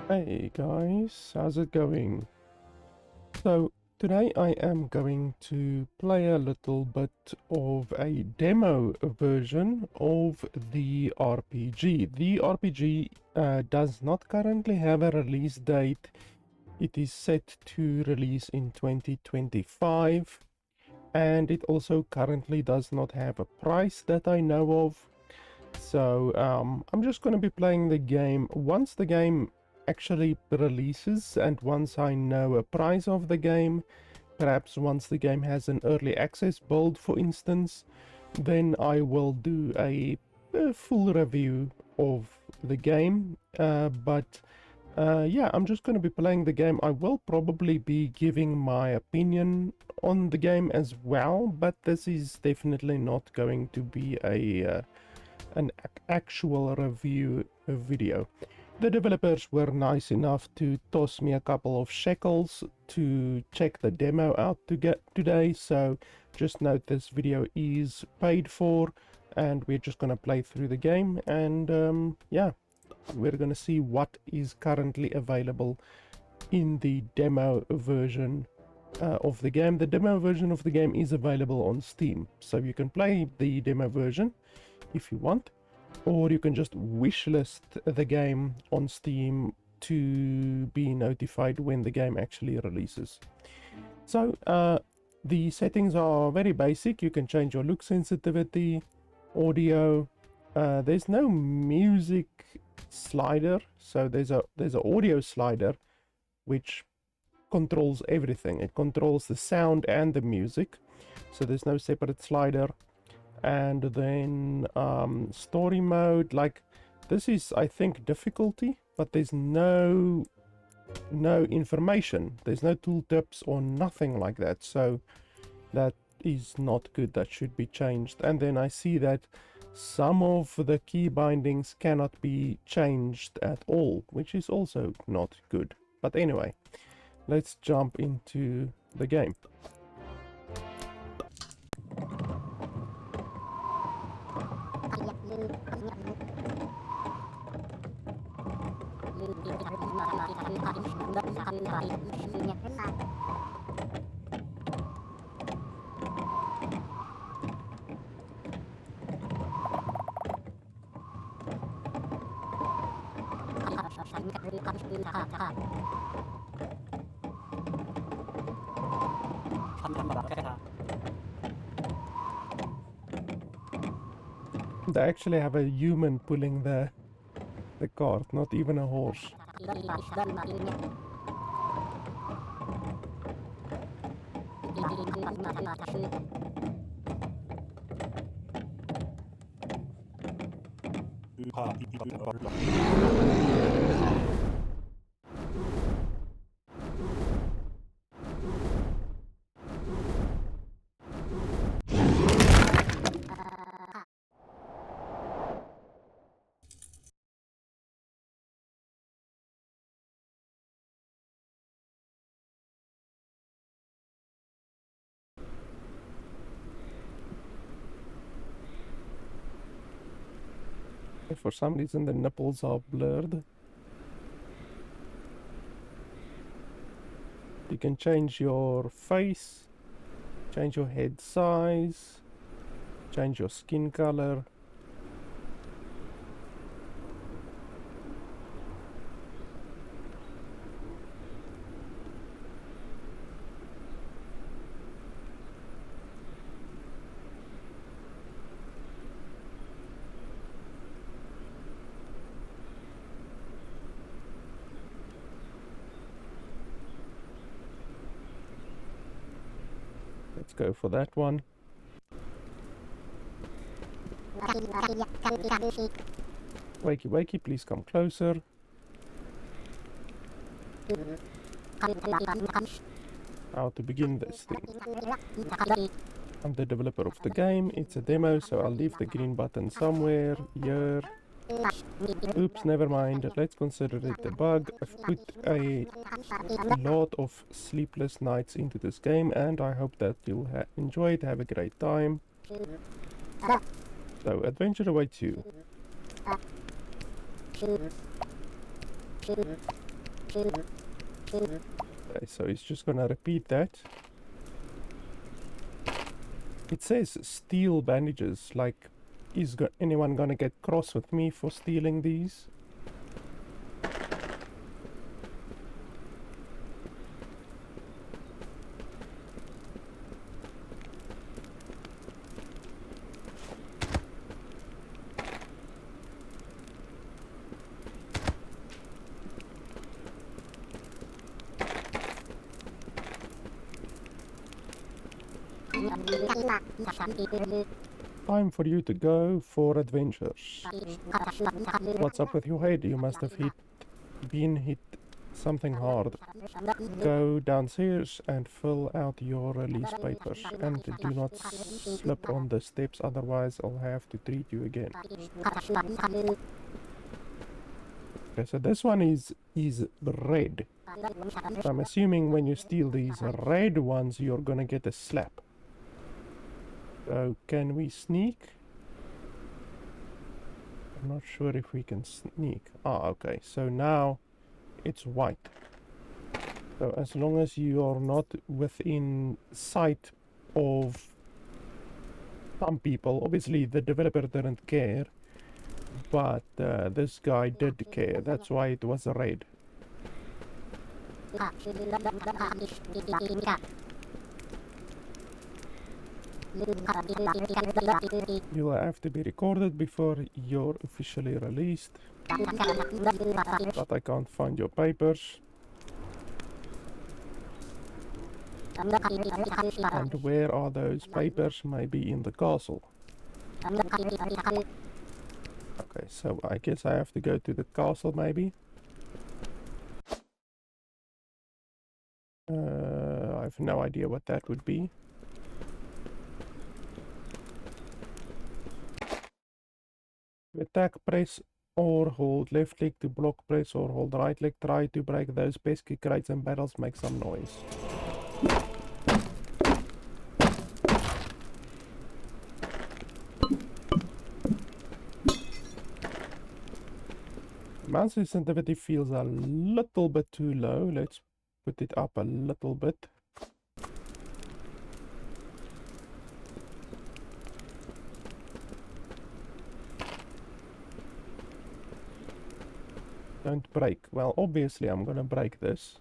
Hey guys, how's it going? So today I am going to play a little bit of a demo version of the RPG. The RPG does not currently have a release date. It is set to release in 2025, and it also currently does not have a price that I know of. So I'm just going to be playing the game. Once the game actually releases and once I know a price of the game, perhaps once the game has an early access build, for instance, then I will do a full review of the game. Yeah, I'm just going to be playing the game. I will probably be giving my opinion on the game as well, but this is definitely not going to be an actual review video. The developers were nice enough to toss me a couple of shekels to check the demo out today, so just note this video is paid for and we're just gonna play through the game, and yeah, we're gonna see what is currently available in the demo version of the game. The demo version of the game is available on Steam, so you can play the demo version if you want, or you can just wishlist the game on Steam to be notified when the game actually releases. So the settings are very basic. You can change your look sensitivity, audio. There's no music slider, so there's a audio slider which controls everything. It controls the sound and the music, so there's no separate slider. And then story mode, like this is, I think, difficulty, but there's no information. There's no tooltips or nothing like that, so that is not good. That should be changed. And then I see that some of the key bindings cannot be changed at all, which is also not good. But anyway, let's jump into the game. They actually have a human pulling the cart, not even a horse. For some reason the nipples are blurred. You can change your face, change your head size, change your skin color. Let's go for that one. Wakey, wakey, please come closer. How to begin this thing. I'm the developer of the game. It's a demo, so I'll leave the green button somewhere here. Oops, never mind. Let's consider it a bug. I've put a lot of sleepless nights into this game, and I hope that you'll enjoy it, have a great time. So, adventure awaits you. Okay, so he's just gonna repeat that. It says steal bandages, like, is anyone gonna get cross with me for stealing these? Time for you to go for adventures. What's up with your head? You must have been hit something hard. Go downstairs and fill out your release papers. And do not slip on the steps, otherwise I'll have to treat you again. Okay, so this one is red. So I'm assuming when you steal these red ones, you're gonna get a slap. So can we sneak? I'm not sure if we can sneak. Ah, okay. So now it's white. So as long as you are not within sight of some people, obviously the developer didn't care, but this guy did care. That's why it was red. You will have to be recorded before you're officially released. But I can't find your papers. And where are those papers? Maybe in the castle. Okay, so I guess I have to go to the castle maybe. I have no idea what that would be. To attack, press or hold left click. To block, press or hold right click. Try to break those pesky crates and barrels. Make some noise. Mouse sensitivity feels a little bit too low. Let's put it up a little bit. Don't break. Well, obviously I'm gonna break this.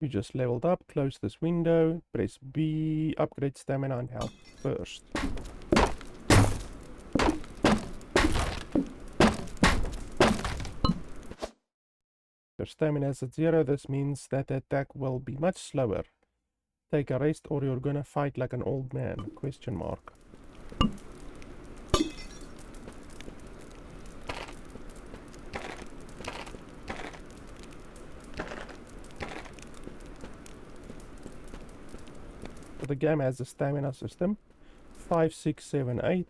You just leveled up. Close this window. Press B. Upgrade stamina and health first. Your stamina is at 0. This means that the attack will be much slower. Take a rest or you're gonna fight like an old man? Question mark. So the game has a stamina system. 5, 6, 7, 8.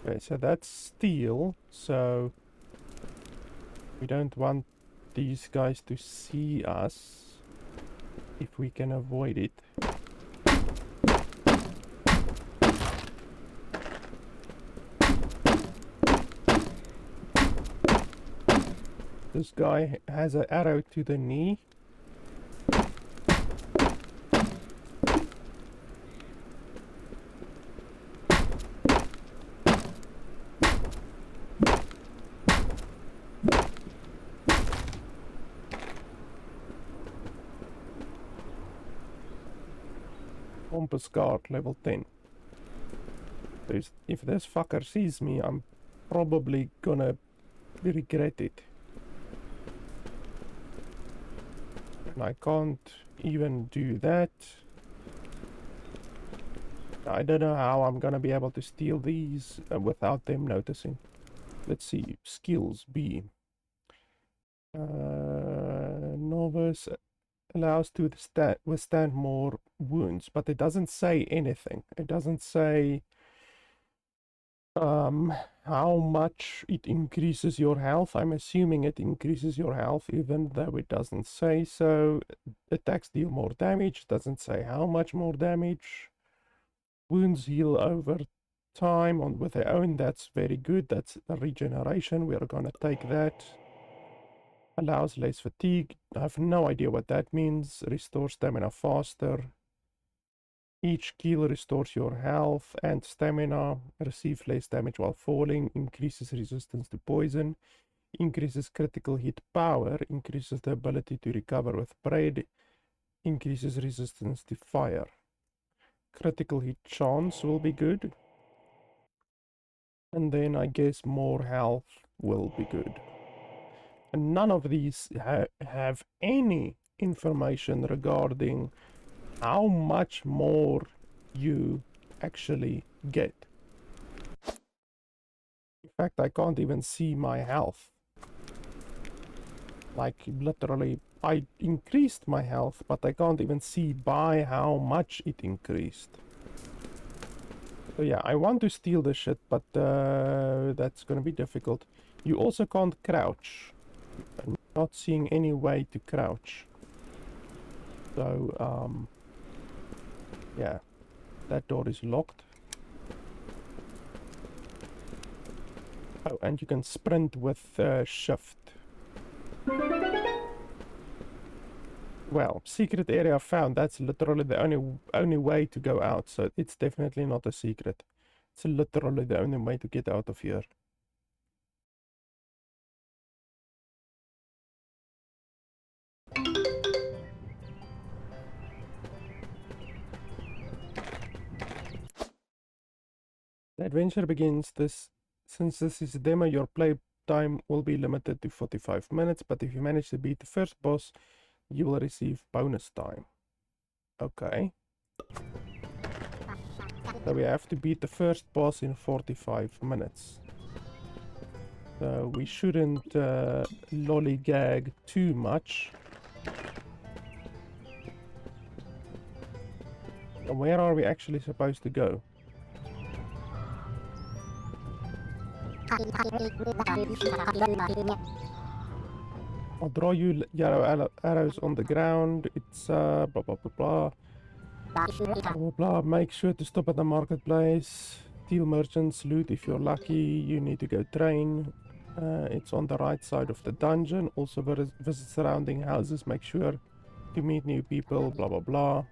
Okay, so that's steel, so we don't want these guys to see us if we can avoid it. This guy has an arrow to the knee. Compass guard level 10. If this fucker sees me, I'm probably gonna regret it. And I can't even do that. I don't know how I'm gonna be able to steal these without them noticing. Let's see. Skills B. Novice. allows to withstand more wounds, but it doesn't say anything. It doesn't say how much it increases your health. I'm assuming it increases your health even though it doesn't say so. Attacks deal more damage, doesn't say how much more damage. Wounds heal over time on with their own. That's very good. That's a regeneration. We are gonna take that. Allows less fatigue. I have no idea what that means. Restores stamina faster. Each kill restores your health and stamina. Receive less damage while falling. Increases resistance to poison. Increases critical hit power. Increases the ability to recover with bread. Increases resistance to fire. Critical hit chance will be good. And then I guess more health will be good. And none of these have any information regarding how much more you actually get. In fact, I can't even see my health. Like, literally, I increased my health, but I can't even see by how much it increased. So yeah, I want to steal this shit, but that's gonna be difficult. You also can't crouch. I'm not seeing any way to crouch. So, yeah, that door is locked. Oh, and you can sprint with shift. Well, secret area found. That's literally the only way to go out, so it's definitely not a secret. It's literally the only way to get out of here. The adventure begins since this is a demo, your play time will be limited to 45 minutes, but if you manage to beat the first boss, you will receive bonus time. Okay. So we have to beat the first boss in 45 minutes. So we shouldn't lollygag too much. And where are we actually supposed to go? I'll draw you yellow arrows on the ground. It's blah blah blah blah. Blah blah blah. Make sure to stop at the marketplace. Steal merchants, loot if you're lucky. You need to go train. It's on the right side of the dungeon. Also visit surrounding houses. Make sure to meet new people. Blah blah blah.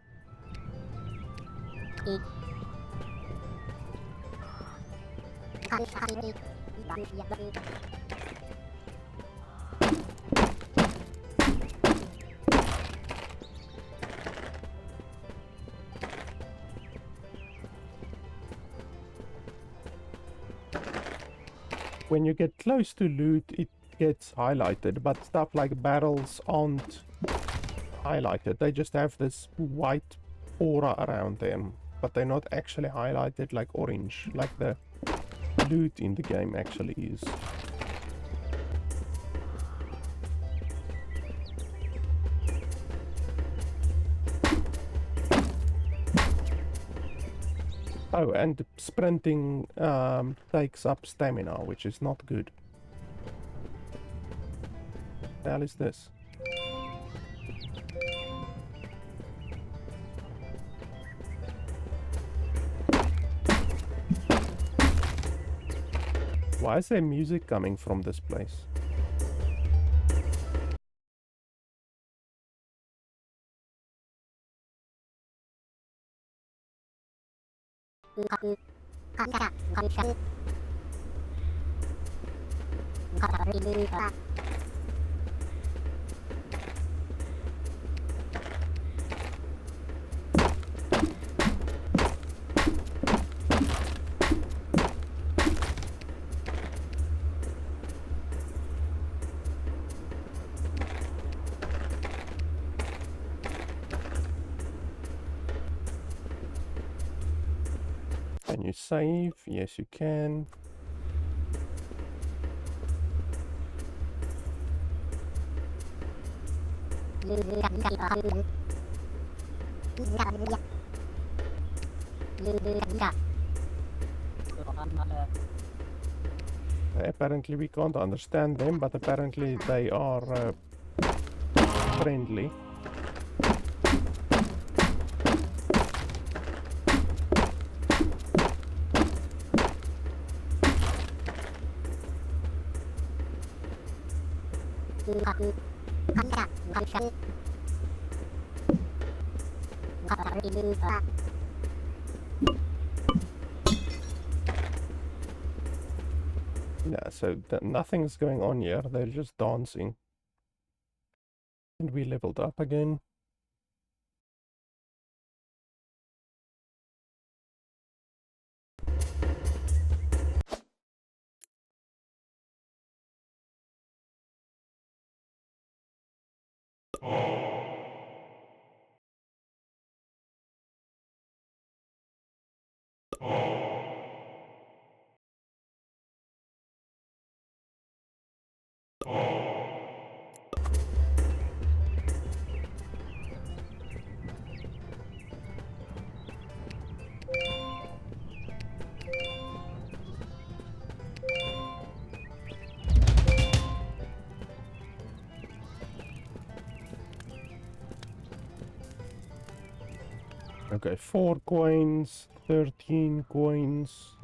When you get close to loot, it gets highlighted, but stuff like barrels aren't highlighted. They just have this white aura around them, but they're not actually highlighted like orange, like the loot in the game actually is. Oh, and sprinting takes up stamina, which is not good. What the hell is this? Why is there music coming from this place? Can you save? Yes, you can. Apparently we can't understand them, but apparently they are friendly. Yeah, so nothing's going on here. They're just dancing. And we leveled up again. Okay, 4 coins, 13 coins.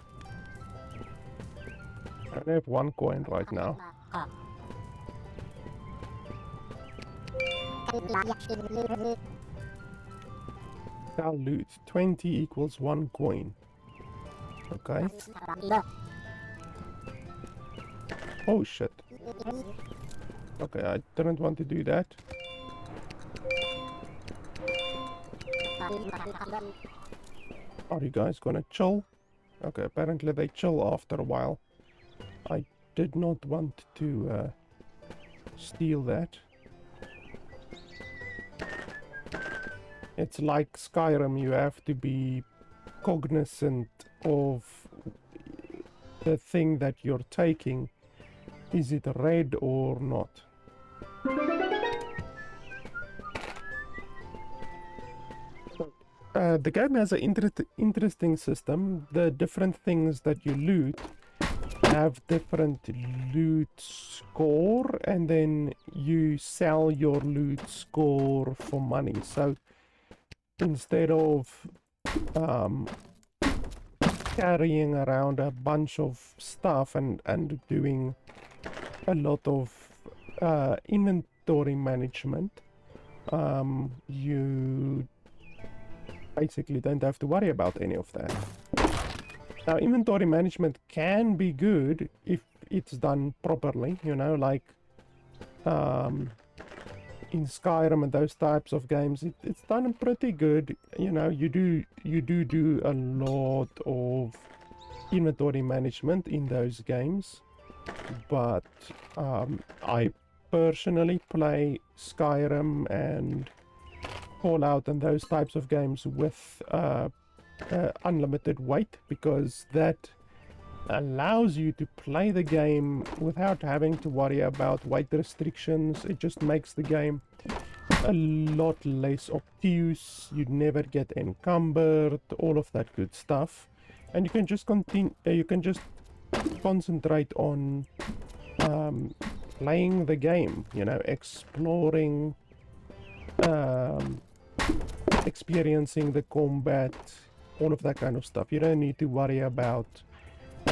I only have 1 coin right now. Now loot. 20 equals 1 coin. Okay. Oh shit. Okay, I didn't want to do that. Are you guys gonna chill? Okay, apparently they chill after a while. I did not want to steal that. It's like Skyrim, you have to be cognizant of the thing that you're taking. Is it red or not? The game has an interesting system. The different things that you loot have different loot score, and then you sell your loot score for money. So instead of carrying around a bunch of stuff and doing a lot of inventory management, you basically don't have to worry about any of that. Now, inventory management can be good if it's done properly, you know, like in Skyrim and those types of games. It's done pretty good. You know, you do a lot of inventory management in those games, but I personally play Skyrim and Fallout and those types of games with unlimited weight, because that allows you to play the game without having to worry about weight restrictions. It just makes the game a lot less obtuse. You never get encumbered, all of that good stuff, and you can just concentrate on playing the game, you know, exploring, experiencing the combat, all of that kind of stuff. You don't need to worry about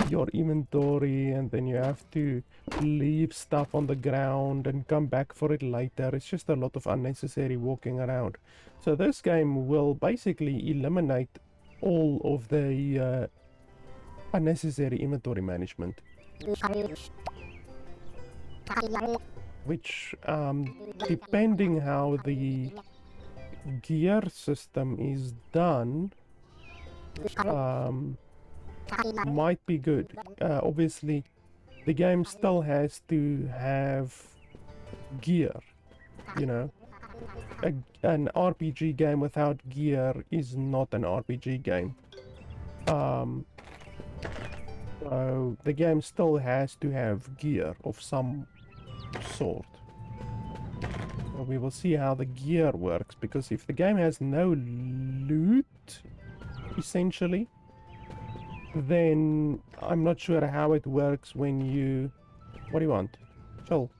your inventory and then you have to leave stuff on the ground and come back for it later. It's just a lot of unnecessary walking around. So this game will basically eliminate all of the unnecessary inventory management, which depending how the gear system is done, might be good. Obviously the game still has to have gear, you know. An RPG game without gear is not an RPG game. So the game still has to have gear of some sort. We will see how the gear works, because if the game has no loot, essentially, then I'm not sure how it works when you... What do you want? Chill.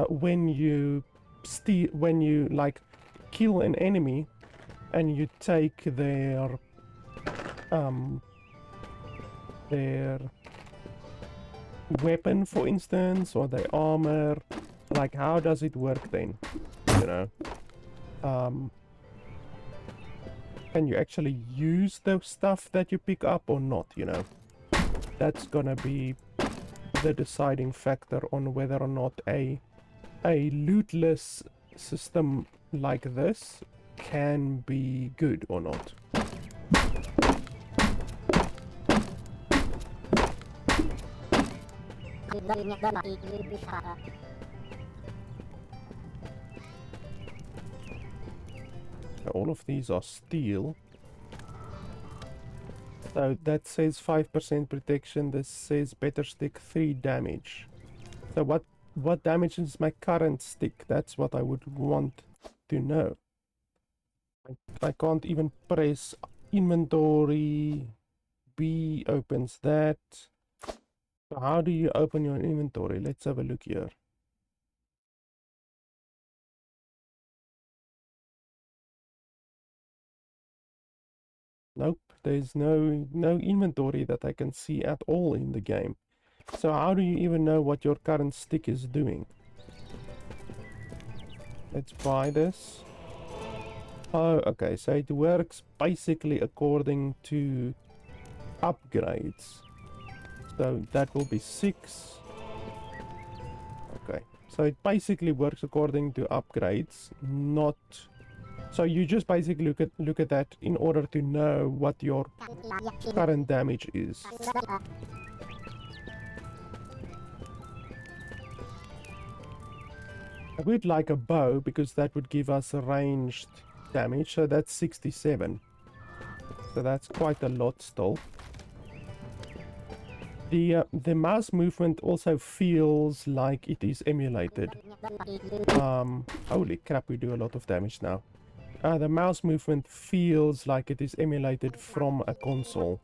When you steal, when you like kill an enemy and you take their weapon, for instance, or their armor, like how does it work then? You know, can you actually use the stuff that you pick up or not? You know, that's gonna be the deciding factor on whether or not a lootless system like this can be good or not. All of these are steel. So that says 5% protection. This says better stick 3 damage. So what damage is my current stick? That's what I would want to know. I can't even press inventory. B opens that. So how do you open your inventory? Let's have a look here. Nope, there's no inventory that I can see at all in the game. So how do you even know what your current stick is doing? Let's buy this. Oh, okay, so it works basically according to upgrades. So that will be 6. Okay, so it basically works according to upgrades, not... So you just basically look at that in order to know what your current damage is. I would like a bow because that would give us a ranged damage, so that's 67. So that's quite a lot still. The mouse movement also feels like it is emulated. Holy crap, we do a lot of damage now. The mouse movement feels like it is emulated from a console,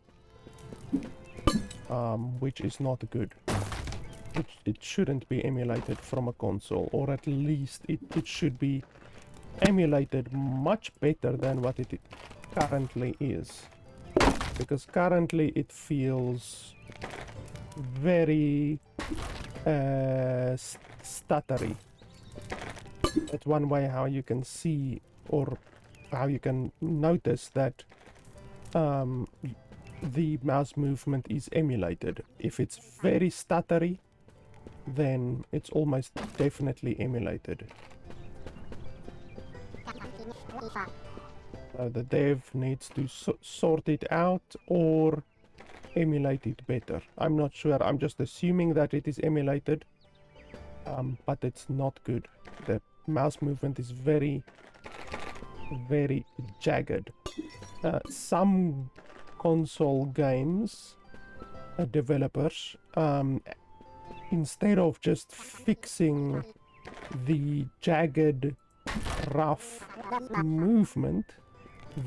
which is not good. It shouldn't be emulated from a console, or at least it should be emulated much better than what it currently is. Because currently it feels very stuttery. That's one way how you can see, or how you can notice that the mouse movement is emulated. If it's very stuttery, then it's almost definitely emulated. So the dev needs to sort it out or emulate it better. I'm not sure. I'm just assuming that it is emulated, but it's not good. The mouse movement is very jagged. Some console games developers, instead of just fixing the jagged, rough movement,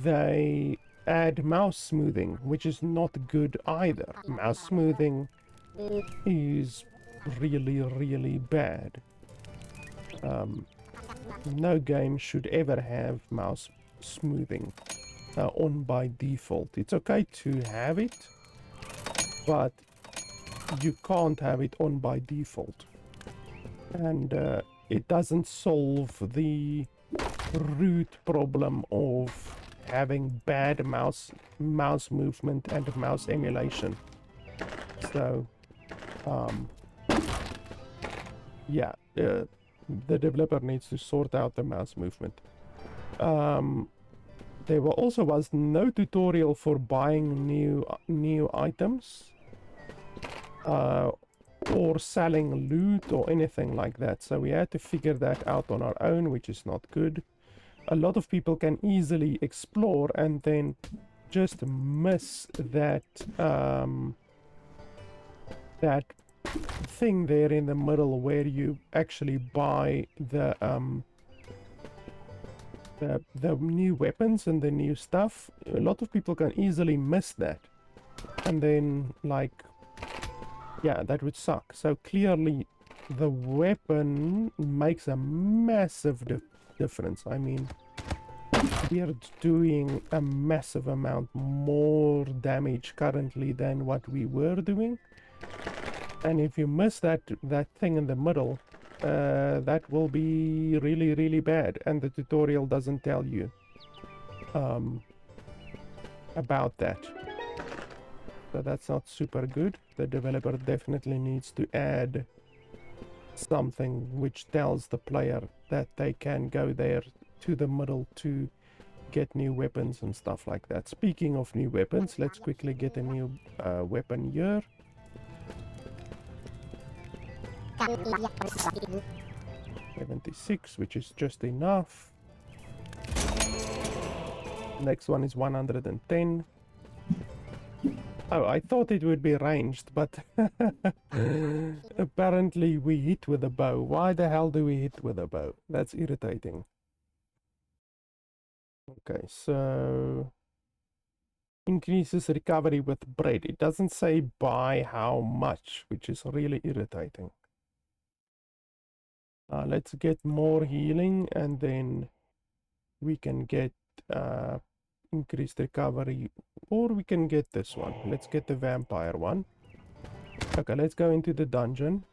they add mouse smoothing, which is not good either. Mouse smoothing is really bad. No game should ever have mouse smoothing on by default. It's okay to have it, but you can't have it on by default. And it doesn't solve the root problem of having bad mouse movement and mouse emulation. So yeah, the developer needs to sort out the mouse movement. There also was no tutorial for buying new items or selling loot or anything like that, so we had to figure that out on our own, which is not good. A lot of people can easily explore and then just miss that that thing there in the middle where you actually buy the new weapons and the new stuff. A lot of people can easily miss that, and then like, yeah, that would suck. So clearly the weapon makes a massive difference. I mean, we are doing a massive amount more damage currently than what we were doing, and if you miss that thing in the middle, that will be really, really bad, and the tutorial doesn't tell you about that. So that's not super good. The developer definitely needs to add something which tells the player that they can go there to the middle to get new weapons and stuff like that. Speaking of new weapons, let's quickly get a new weapon here. $76, which is just enough. Next one is 110. Oh, I thought it would be ranged, but apparently we hit with a bow. Why the hell do we hit with a bow? That's irritating. Okay, so increases recovery with bread. It doesn't say by how much, which is really irritating. Let's get more healing, and then we can get increased recovery, or we can get this one. Let's get the vampire one. Okay, let's go into the dungeon.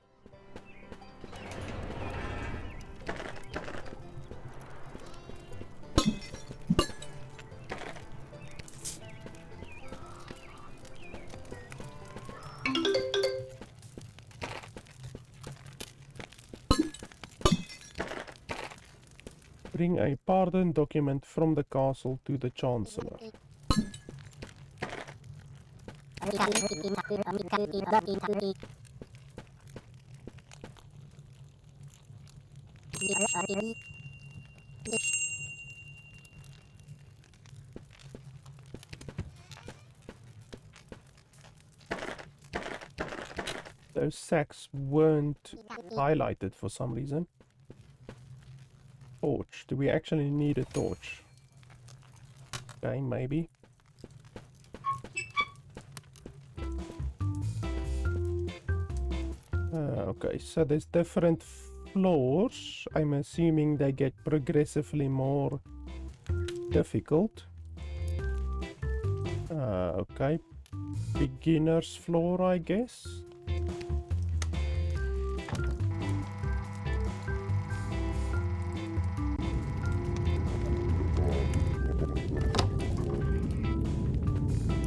Bring a pardon document from the castle to the Chancellor. Those sacks weren't highlighted for some reason. Torch. Do we actually need a torch? Okay, maybe. Okay, so there's different floors. I'm assuming they get progressively more difficult. Okay. Beginner's floor, I guess.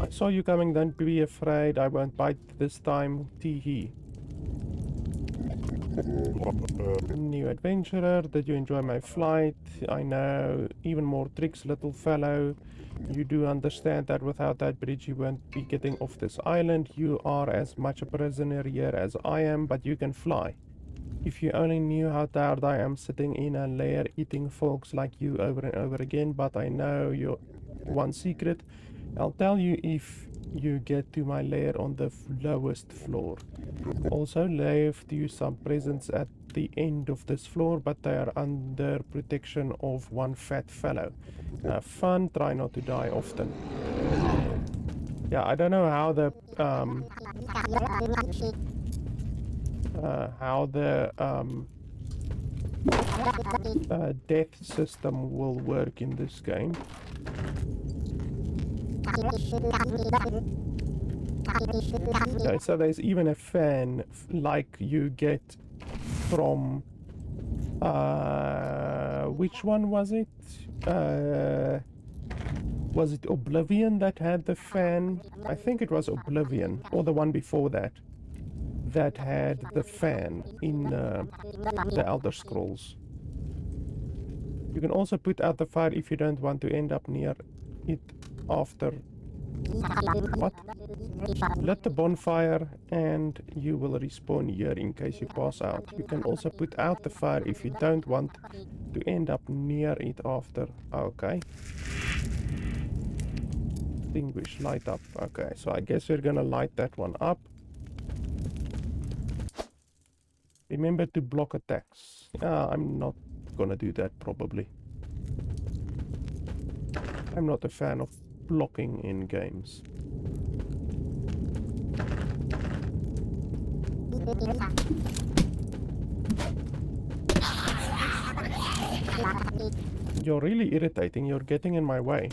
I saw you coming, don't be afraid. I won't bite this time. Tee-hee. New adventurer, did you enjoy my flight? I know, even more tricks, little fellow. You do understand that without that bridge you won't be getting off this island. You are as much a prisoner here as I am, but you can fly. If you only knew how tired I am sitting in a lair eating folks like you over and over again, but I know your one secret. I'll tell you if you get to my lair on the lowest floor. Also left you some presents at the end of this floor, but they are under protection of one fat fellow. Have fun, try not to die often. Yeah, I don't know how the death system will work in this game. Okay, so there's even a fan like you get from which one was it? Was it Oblivion that had the fan? I think it was Oblivion, or the one before that, that had the fan in the Elder Scrolls. You can also put out the fire if you don't want to end up near it after. What? Lit the bonfire and you will respawn here in case you pass out. You can also put out the fire if you don't want to end up near it after. Okay. Extinguish, light up. Okay, so I guess we're gonna light that one up. Remember to block attacks. I'm not gonna do that probably. I'm not a fan of blocking in games. You're really irritating. You're getting in my way.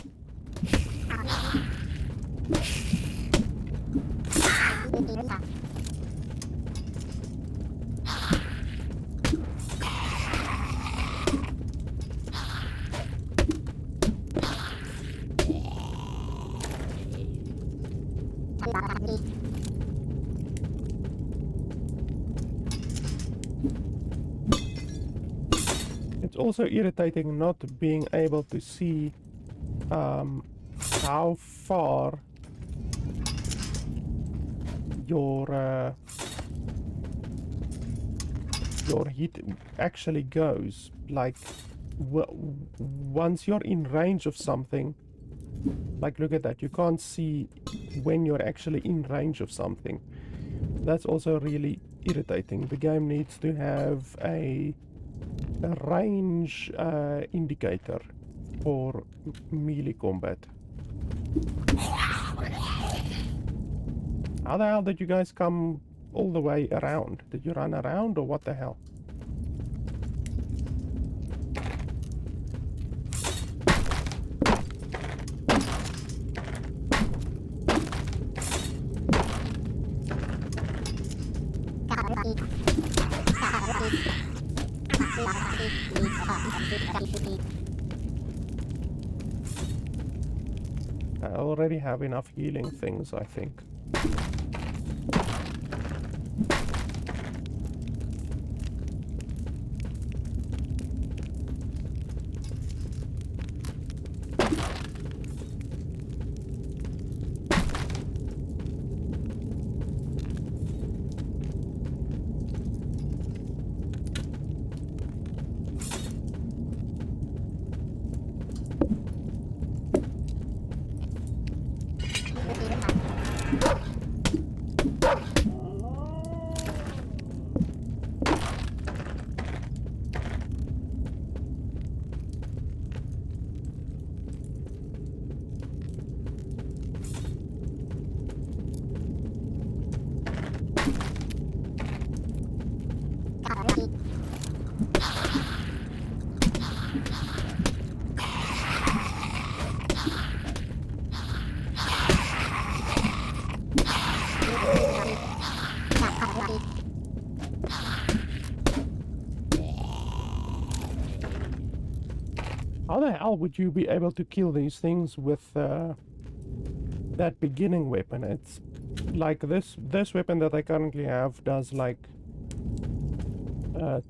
It's also irritating not being able to see how far your hit actually goes. Like once you're in range of something, like look at that, you can't see when you're actually in range of something. That's also really irritating. The game needs to have a range indicator for melee combat. How the hell did you guys come all the way around? Did you run around or what the hell? I already have enough healing things, I think. How the hell would you be able to kill these things with that beginning weapon? It's like this weapon that I currently have does like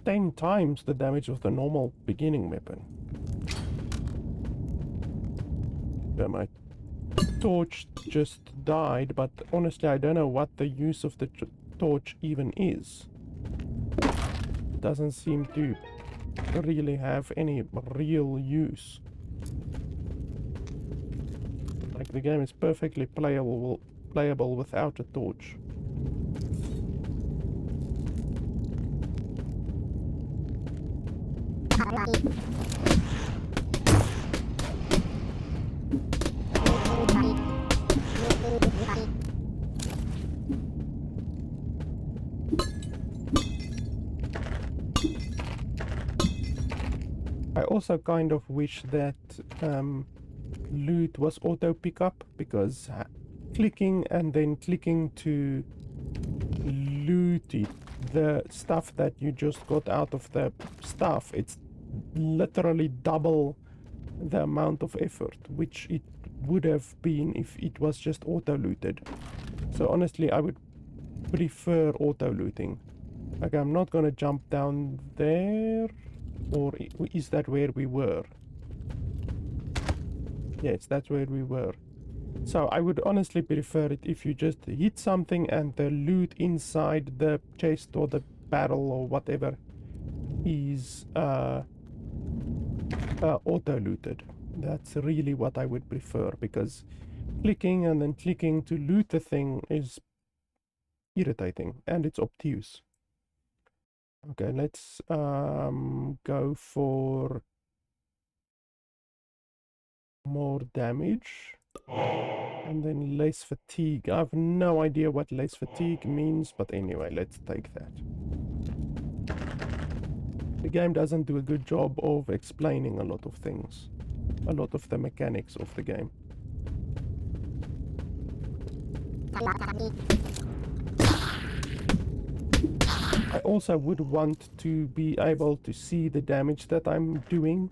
10 times the damage of the normal beginning weapon. Yeah, my torch just died, but honestly I don't know what the use of the torch even is. It doesn't seem to really have any real use. Like the game is perfectly playable without a torch. I also kind of wish that loot was auto pickup, because clicking and then clicking to loot it, the stuff that you just got out of the stuff, it's literally double the amount of effort which it would have been if it was just auto looted. So honestly I would prefer auto looting. Like I'm not gonna jump down there. Or is that where we were? Yes, that's where we were. So I would honestly prefer it if you just hit something and the loot inside the chest or the barrel or whatever is auto looted. That's really what I would prefer, because clicking and then clicking to loot the thing is irritating and it's obtuse. Okay, let's go for more damage and then less fatigue. I have no idea what less fatigue means, but anyway, let's take that. The game doesn't do a good job of explaining a lot of things, a lot of the mechanics of the game. I also would want to be able to see the damage that I'm doing.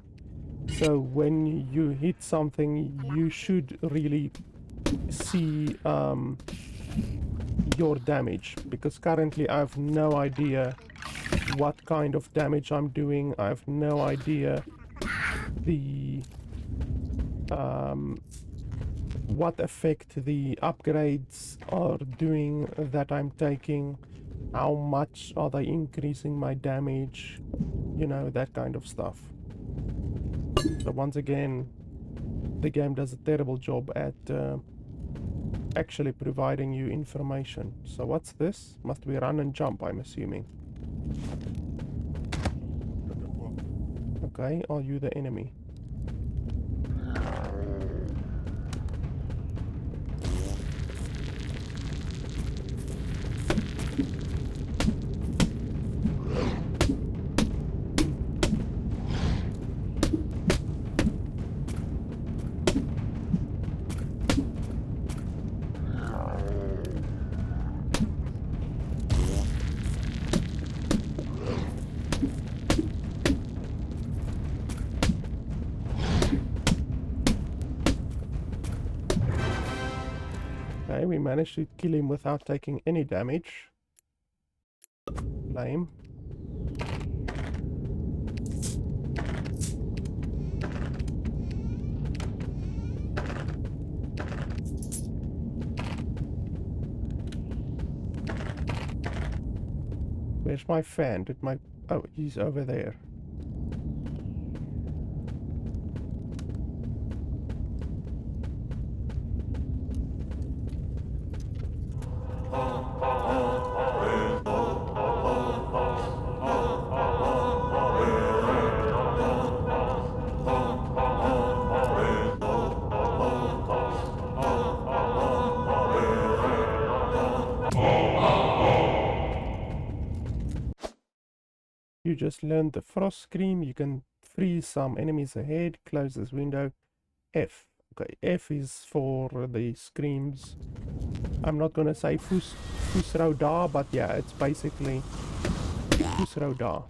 So when you hit something, you should really see your damage, because currently I have no idea what kind of damage I'm doing. I have no idea the what effect the upgrades are doing that I'm taking. How much are they increasing my damage? You know, that kind of stuff. So once again, the game does a terrible job at actually providing you information. So what's this? Must we run and jump, I'm assuming. Okay, are you the enemy? Okay, we managed to kill him without taking any damage. Lame. Where's my fan? Did my... Oh, he's over there. You just learned the frost scream. You can freeze some enemies ahead. Close this window. F. Okay, F is for the screams. I'm not gonna say Fusroda, but yeah, it's basically Fusroda.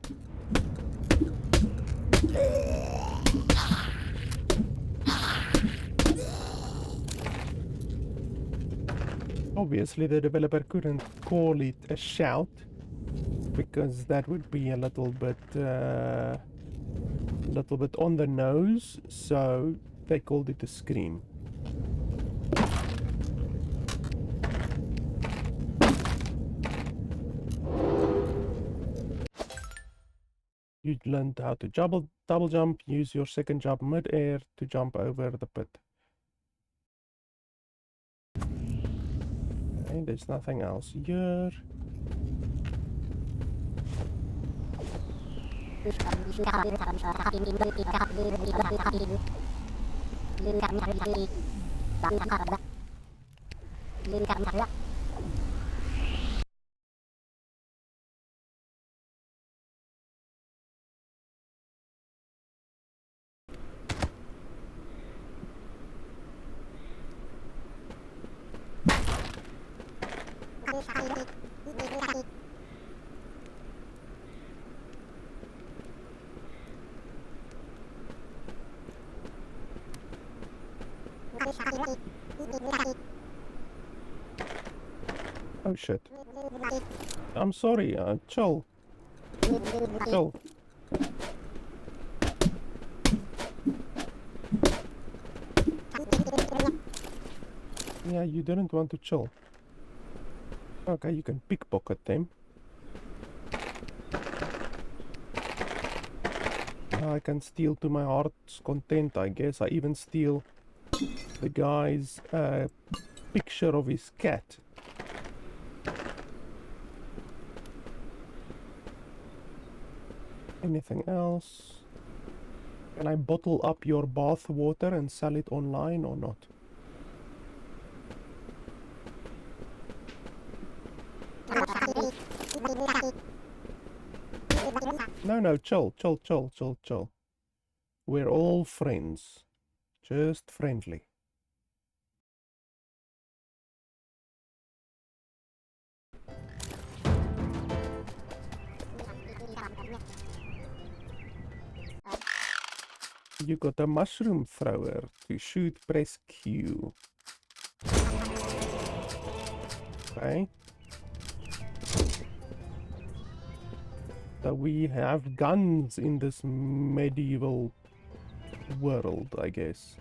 Obviously, the developer couldn't call it a shout, because that would be a little bit on the nose, so they called it a scream. You learned how to double jump. Use your second jump mid-air to jump over the pit. Okay, there's nothing else here. Oh shit. I'm sorry, chill. Chill. Yeah, you didn't want to chill. Okay, you can pickpocket them. I can steal to my heart's content, I guess. I even steal the guy's picture of his cat. Anything else? Can I bottle up your bath water and sell it online or not? No, chill. We're all friends. Just friendly. You got a mushroom thrower. To shoot, press Q. Okay. So we have guns in this medieval world, I guess.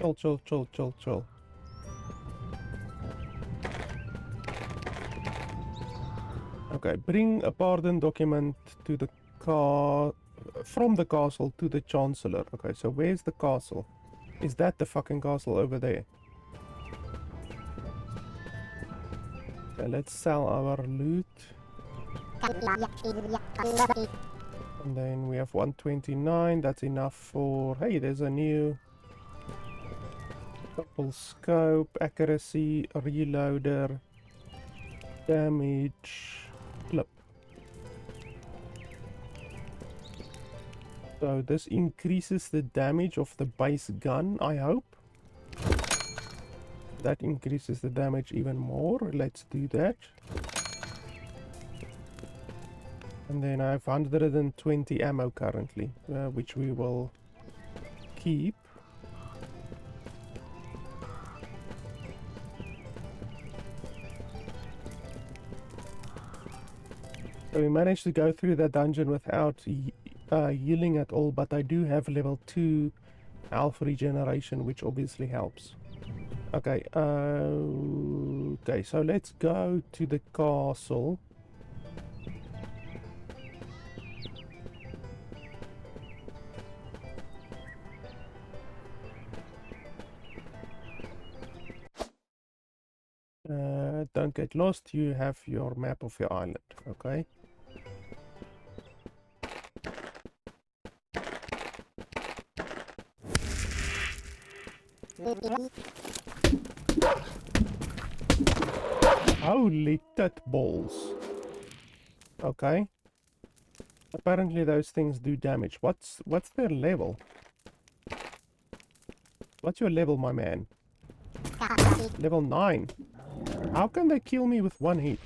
Chill. Okay, bring a pardon document to the from the castle to the Chancellor. Okay, so where's the castle? Is that the fucking castle over there? Okay, let's sell our loot. And then we have 129, that's enough for... Hey, there's a new... Couple scope, accuracy, reloader, damage, clip. So this increases the damage of the base gun, I hope. That increases the damage even more. Let's do that. And then I have 120 ammo currently, which we will keep. So we managed to go through that dungeon without healing at all, but I do have level 2 health regeneration, which obviously helps. Okay, okay, so let's go to the castle. Don't get lost, you have your map of your island, okay? Holy tit balls. Okay. Apparently those things do damage. What's their level? What's your level, my man? Level 9. How can they kill me with one hit?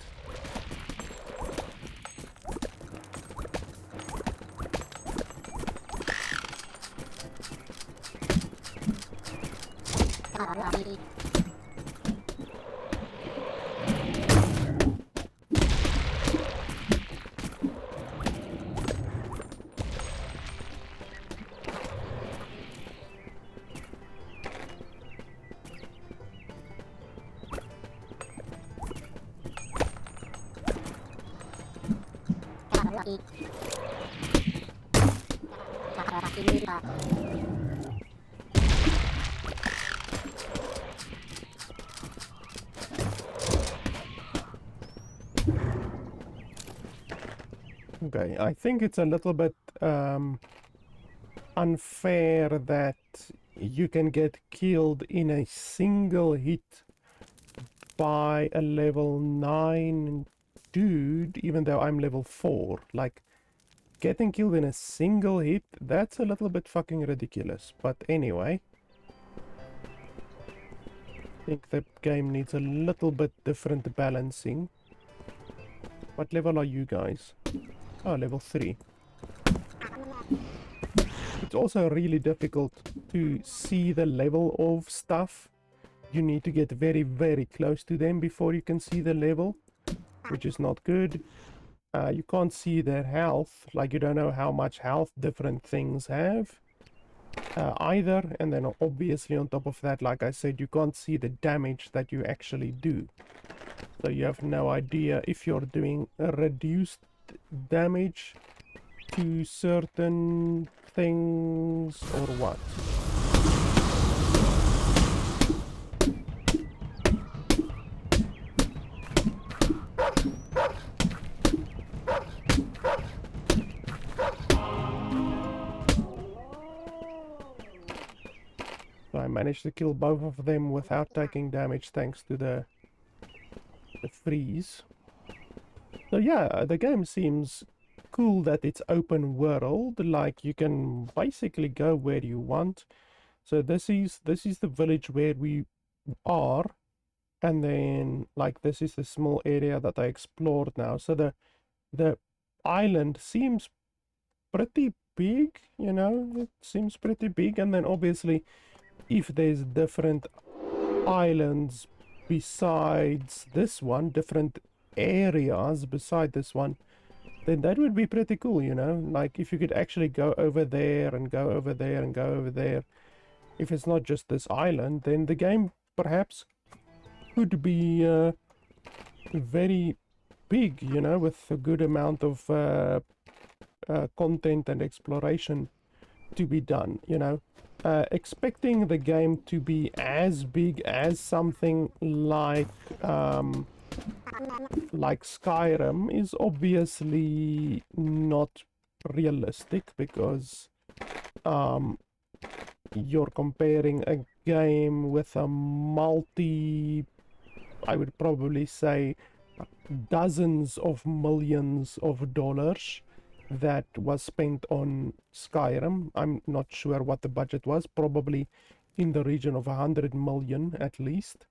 Okay, I think it's a little bit unfair that you can get killed in a single hit by a level 9 dude, even though I'm level 4. Like, getting killed in a single hit, that's a little bit fucking ridiculous. But anyway, I think the game needs a little bit different balancing. What level are you guys? Oh, level 3. It's also really difficult to see the level of stuff. You need to get very, very close to them before you can see the level, which is not good. You can't see their health, like you don't know how much health different things have either. And then obviously on top of that, like I said, you can't see the damage that you actually do. So you have no idea if you're doing a reduced damage to certain things or what. managed to kill both of them without taking damage thanks to the freeze. So yeah, the game seems cool that it's open world, like you can basically go where you want. So this is the village where we are, and then like this is the small area that I explored now. So the island seems pretty big, you know, it seems pretty big. And then obviously if there's different islands besides this one, different areas beside this one, then that would be pretty cool, you know, like if you could actually go over there and go over there and go over there. If it's not just this island, then the game perhaps could be very big, you know, with a good amount of content and exploration to be done, you know. Expecting the game to be as big as something like Skyrim is obviously not realistic, because you're comparing a game with a I would probably say dozens of millions of dollars that was spent on Skyrim. I'm not sure what the budget was, probably in the region of 100 million at least,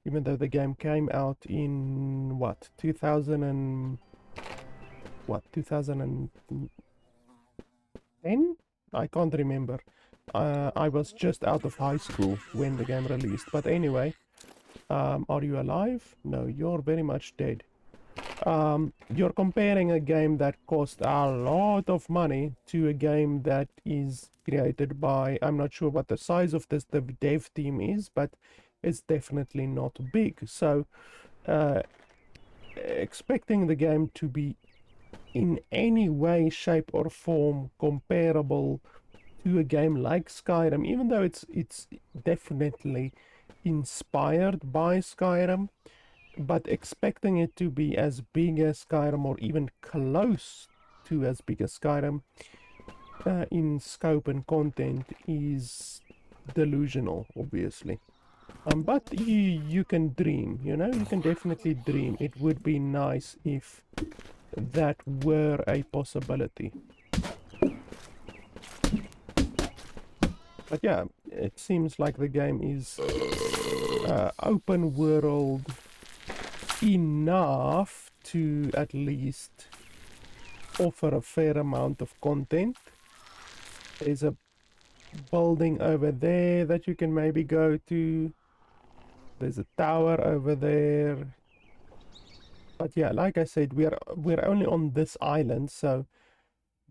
even though the game came out in what, 2010? I can't remember. I was just out of high school when the game released. But anyway, are you alive? No, you're very much dead. You're comparing a game that cost a lot of money to a game that is created by, I'm not sure what the size of the dev team is, but it's definitely not big. So expecting the game to be in any way, shape or form comparable to a game like Skyrim, even though it's definitely inspired by Skyrim, but expecting it to be as big as Skyrim or even close to as big as Skyrim in scope and content is delusional, obviously. But you can dream, you know, you can definitely dream. It would be nice if that were a possibility. But yeah, it seems like the game is open world enough to at least offer a fair amount of content. There's a building over there that you can maybe go to. There's a tower over there. But yeah, like I said, we're only on this island, so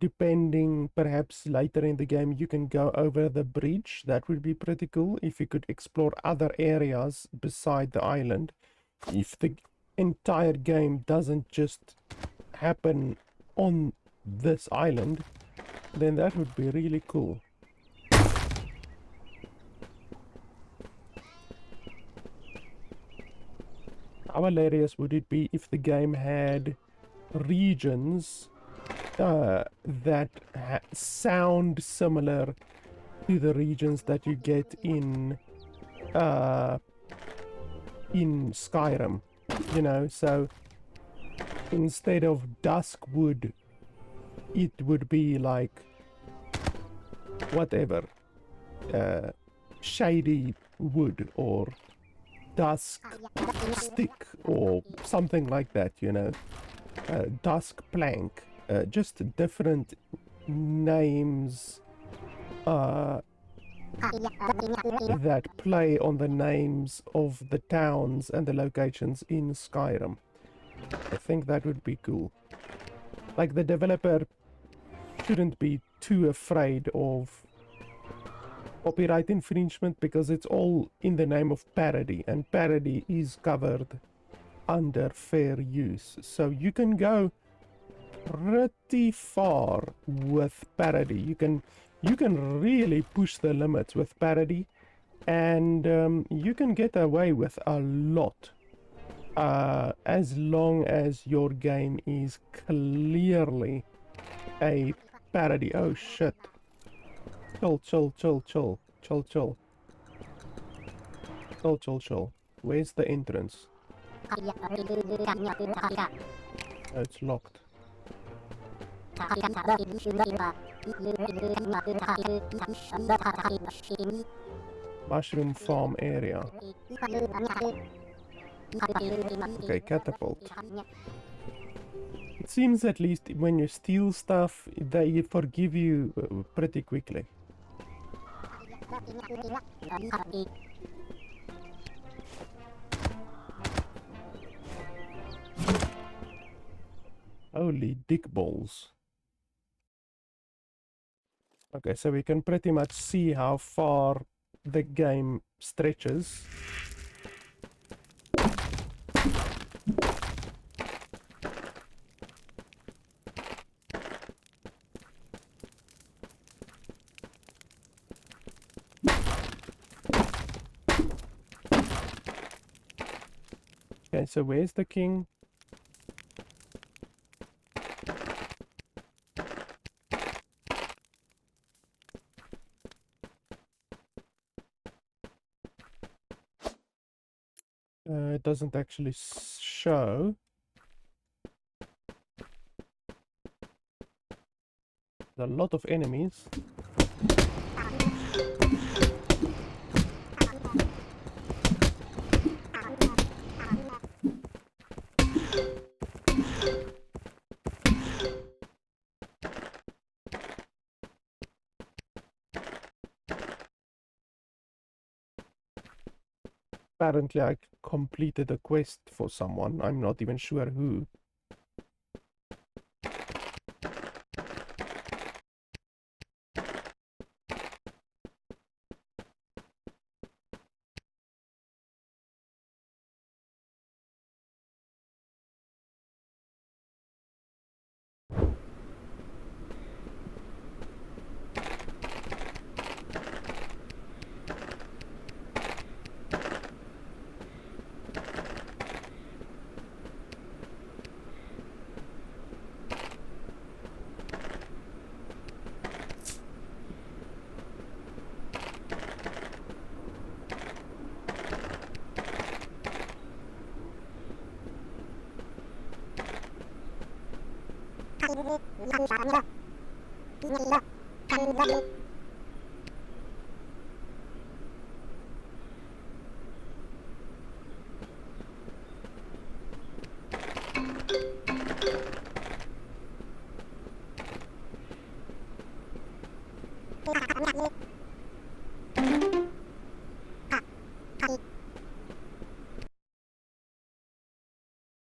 depending, perhaps later in the game you can go over the bridge. That would be pretty cool if you could explore other areas beside the island. If the entire game doesn't just happen on this island, then that would be really cool. How hilarious would it be if the game had regions that sound similar to the regions that you get in Skyrim, you know? So instead of Duskwood, it would be like whatever, Shady Wood or Dusk Stick or something like that, you know? Dusk Plank, just different names that play on the names of the towns and the locations in Skyrim. I think that would be cool. Like, the developer shouldn't be too afraid of copyright infringement, because it's all in the name of parody, and parody is covered under fair use. So you can go pretty far with parody. You can really push the limits with parody, and you can get away with a lot as long as your game is clearly a parody. Oh shit. Chill. Chill. Where's the entrance? Oh, it's locked. Mushroom farm area. Okay, catapult. It seems at least when you steal stuff, they forgive you pretty quickly. Holy dick balls. Okay, so we can pretty much see how far the game stretches. Okay, so where's the king? It doesn't actually show. There's a lot of enemies. Apparently I completed a quest for someone. I'm not even sure who.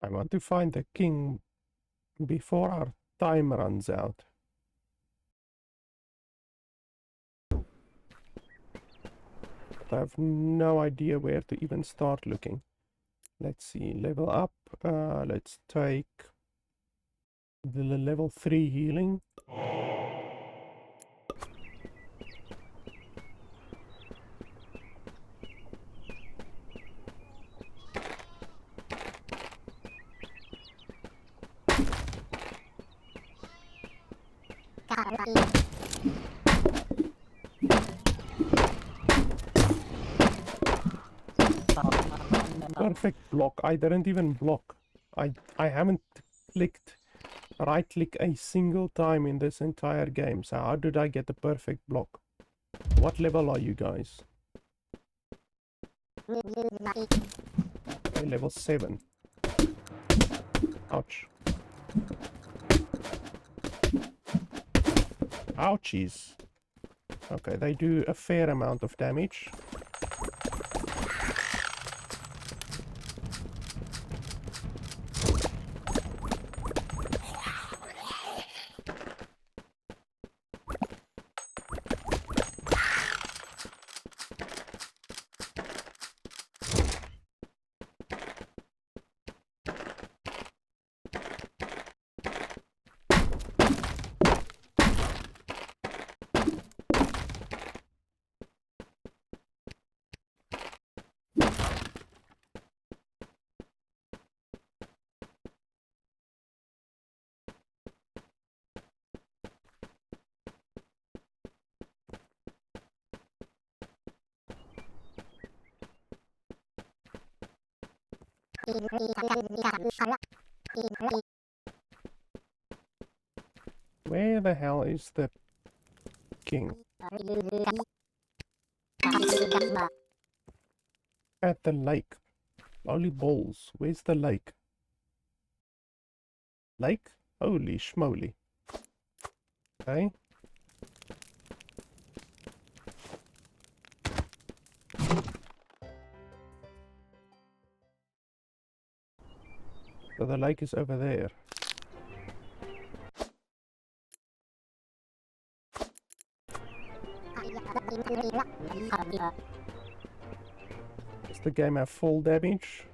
I want to find the king before our time runs out. But I have no idea where to even start looking. Let's see, level up. Let's take the level 3 healing. Perfect block. I didn't even block. I haven't clicked right click a single time in this entire game. So how did I get the perfect block? What level are you guys? Okay, level 7. Ouch. Ouchies. Okay, they do a fair amount of damage. Where the hell is the king? At the lake. Holy balls. Where's the lake? Lake? Holy schmoly. Okay. So the lake is over there. Does the game have full damage?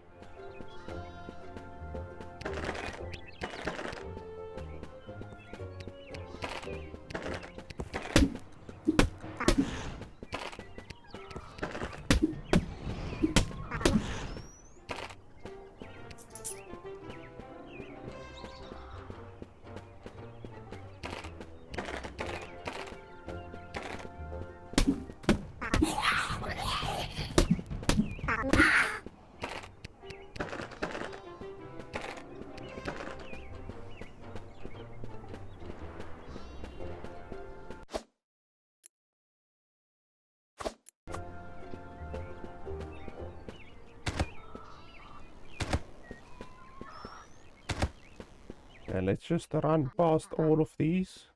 Okay, let's just run past all of these.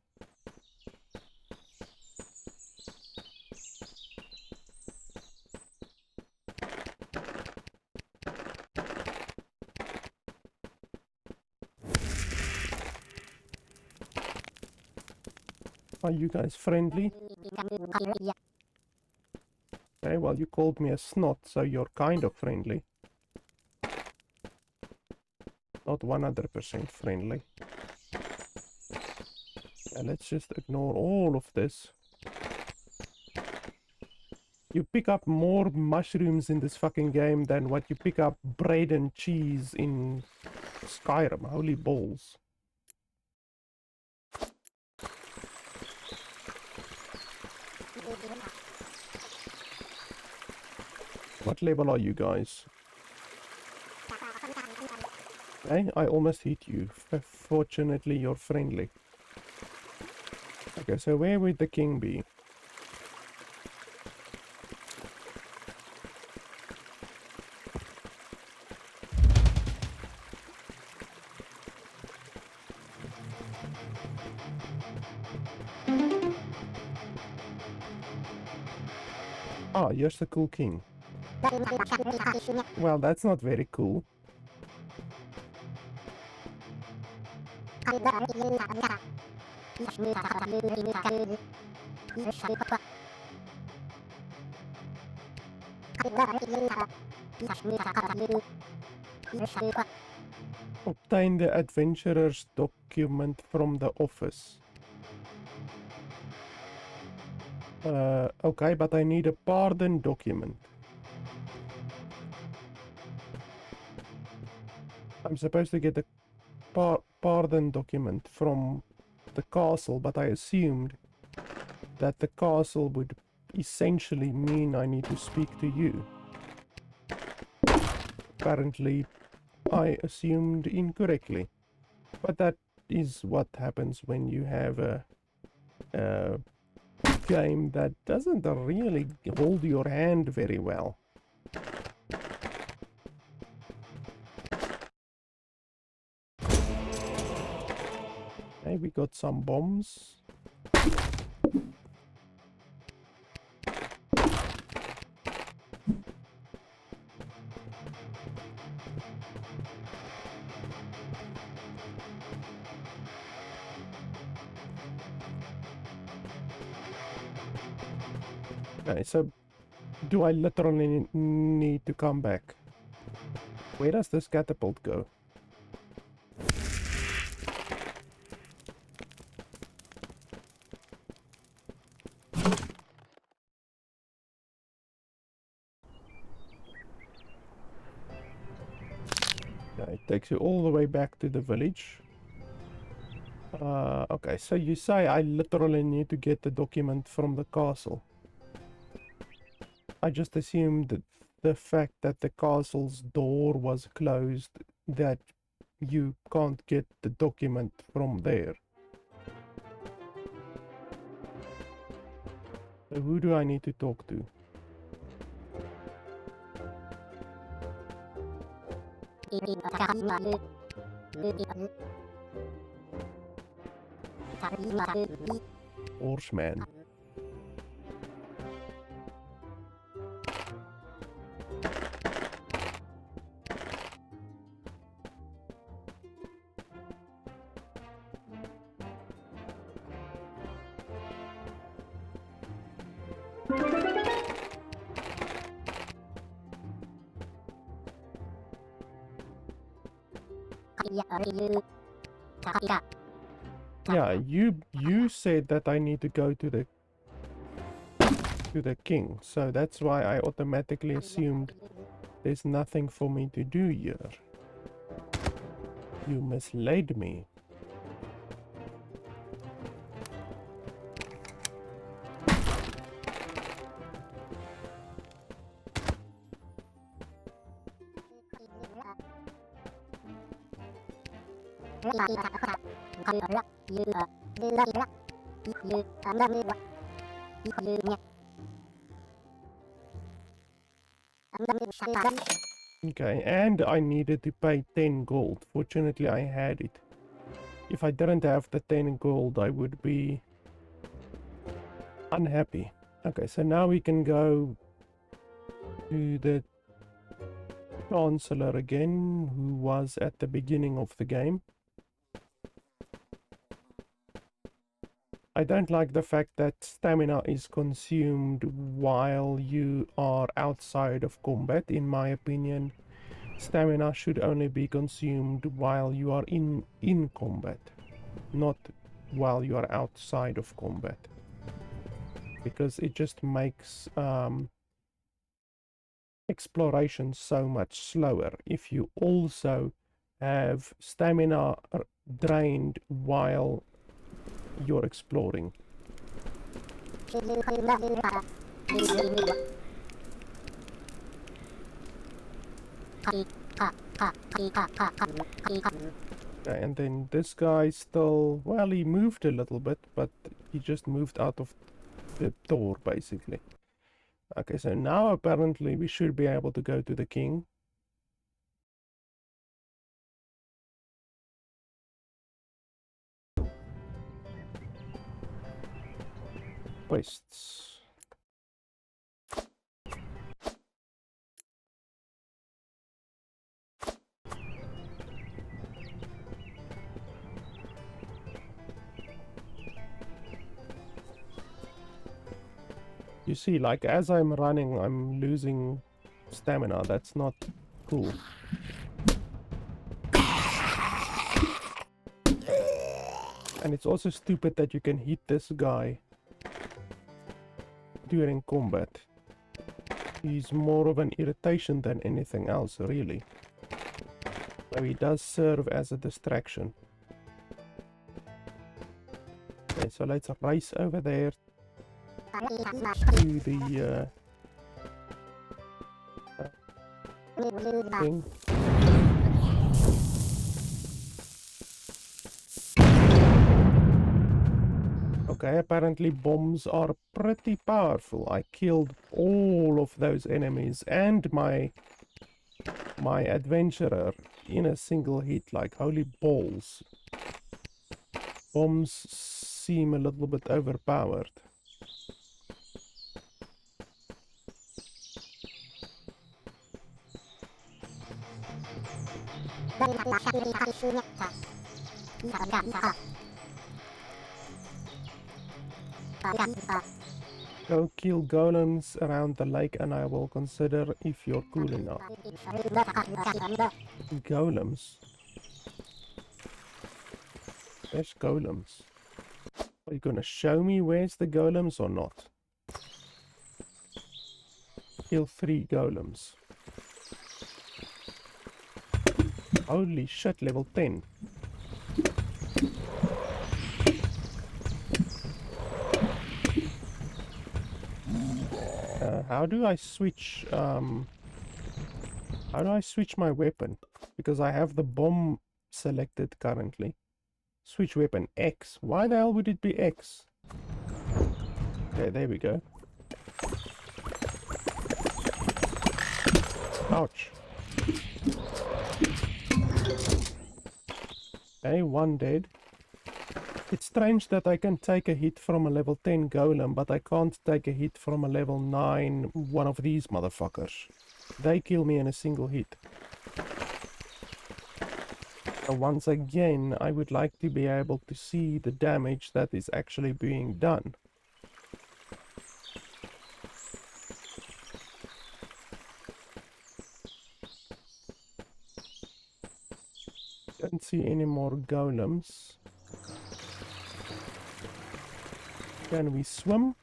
Are you guys friendly? Okay, well, you called me a snot, so you're kind of friendly. Not 100% friendly. And let's just ignore all of this. You pick up more mushrooms in this fucking game than what you pick up bread and cheese in Skyrim. Holy balls. What level are you guys? Okay, I almost hit you. Fortunately, you're friendly. Okay, so where would the king be? Ah, you're the cool king. Well, that's not very cool. Obtain the adventurer's document from the office. Okay, but I need a pardon document. I'm supposed to get a pardon document from the castle, but I assumed that the castle would essentially mean I need to speak to you. Apparently, I assumed incorrectly. But that is what happens when you have a game that doesn't really hold your hand very well. Okay, we got some bombs. Okay, so do I literally need to come back? Where does this catapult go? Okay, it takes you all the way back to the village. Okay, so you say I literally need to get the document from the castle. I just assumed the fact that the castle's door was closed, that you can't get the document from there. So who do I need to talk to? Horseman. Yeah, you said that I need to go to the king, so that's why I automatically assumed there's nothing for me to do here. You misled me. Okay, and I needed to pay 10 gold. Fortunately, I had it. If I didn't have the 10 gold, I would be unhappy. Okay, so now we can go to the Chancellor again, who was at the beginning of the game. I don't like the fact that stamina is consumed while you are outside of combat. In my opinion, stamina should only be consumed while you are in combat, not while you are outside of combat, because it just makes exploration so much slower if you also have stamina drained while you're exploring. And then this guy still, well, he moved a little bit, but he just moved out of the door basically. Okay, so now apparently we should be able to go to the king. Quests. You see, like, as I'm running, I'm losing stamina. That's not cool. And it's also stupid that you can hit this guy during combat. He's more of an irritation than anything else, really. So he does serve as a distraction. Okay, so let's race over there to the thing. Okay, apparently bombs are pretty powerful. I killed all of those enemies and my adventurer in a single hit, like holy balls. Bombs seem a little bit overpowered. Go kill golems around the lake and I will consider if you're cool enough. Golems? There's golems. Are you gonna show me where's the golems or not? Kill 3 golems. Holy shit, level 10. How do I switch How do I switch my weapon? Because I have the bomb selected currently. Switch weapon X. Why the hell would it be X? Okay, there we go. Ouch. Okay, one dead. It's strange that I can take a hit from a level 10 golem, but I can't take a hit from a level 9 one of these motherfuckers. They kill me in a single hit. So once again, I would like to be able to see the damage that is actually being done. Don't see any more golems. Can we swim?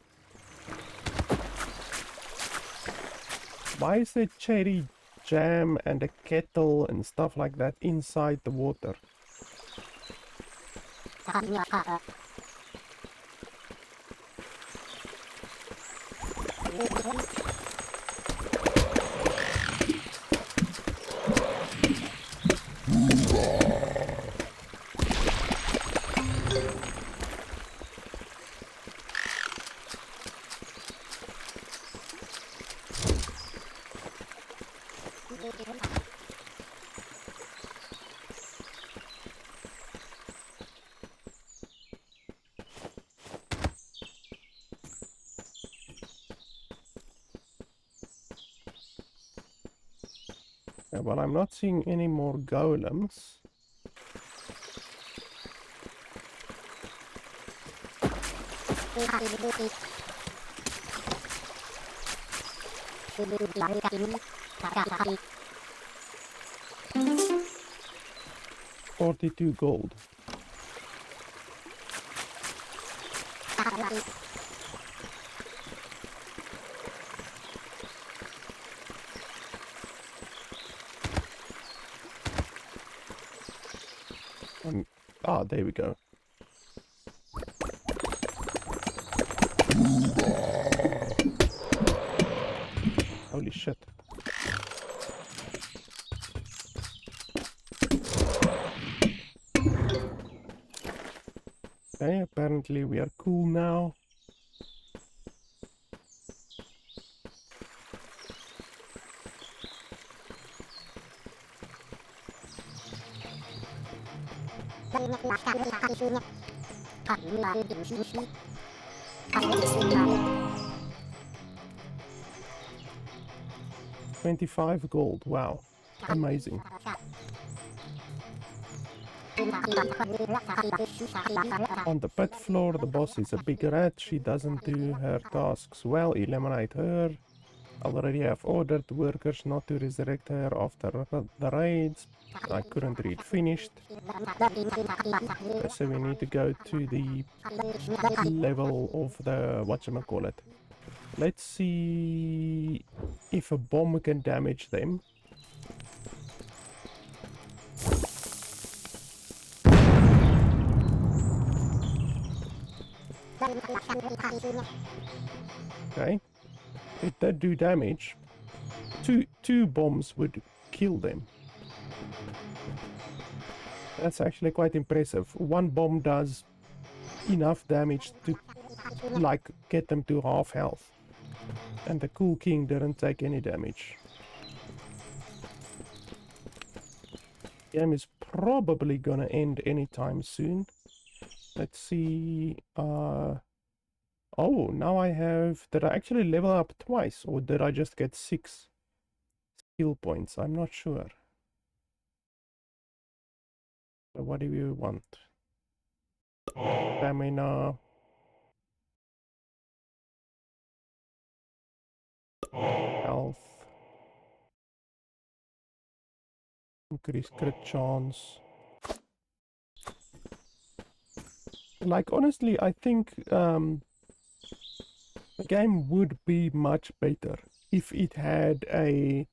Why is there cherry jam and a kettle and stuff like that inside the water? 'Kay, well, I'm not seeing any more golems. $42 gold. There we go. Holy shit. Okay, apparently we are cool now. $25 gold. Wow. Amazing. On the pit floor, the boss is a big rat. She doesn't do her tasks well. Eliminate her. Already have ordered workers not to resurrect her after the raids. I couldn't read finished. So we need to go to the level of the whatchamacallit. Let's see if a bomb can damage them. Okay, it did do damage. Two bombs would kill them. That's actually quite impressive. One bomb does enough damage to like get them to half health. And the Cool King didn't take any damage. Game is probably gonna end anytime soon. Let's see. Oh, now I have... Did I actually level up twice? Or did I just get 6 skill points? I'm not sure. So what do you want? Stamina. Health. Increase crit chance. Like, honestly, I think the game would be much better if it had a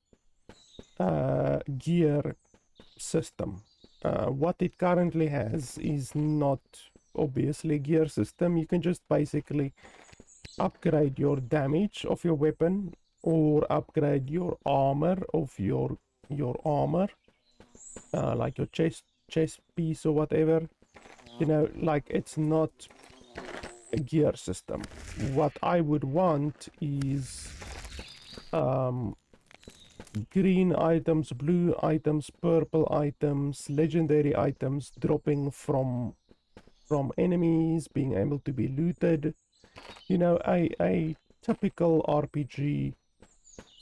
gear system. What it currently has is not obviously a gear system. You can just basically upgrade your damage of your weapon or upgrade your armor of your your armor, like your chest piece or whatever. You know, like it's not a gear system. What I would want is green items, blue items, purple items, legendary items dropping from enemies, being able to be looted. You know, a typical RPG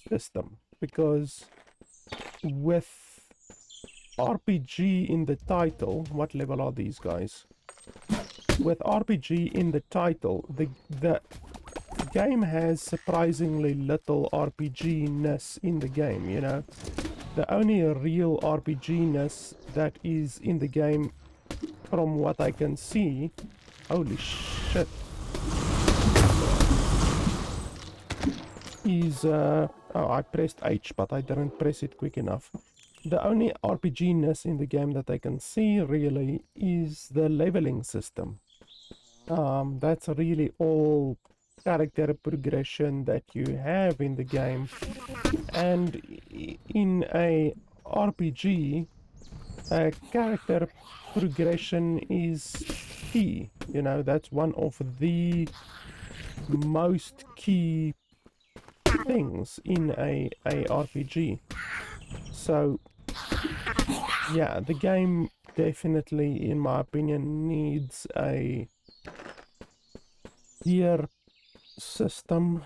system, because with RPG in the title, what level are these guys? With RPG in the title, the game has surprisingly little RPG-ness in the game, you know. The only real RPG-ness that is in the game, from what I can see, holy shit, is, oh, I pressed H, but I didn't press it quick enough. The only RPG-ness in the game that I can see, really, is the leveling system. That's really all character progression that you have in the game. And in a RPG, character progression is key. You know, that's one of the most key things in a RPG. So yeah, the game definitely, in my opinion, needs a gear system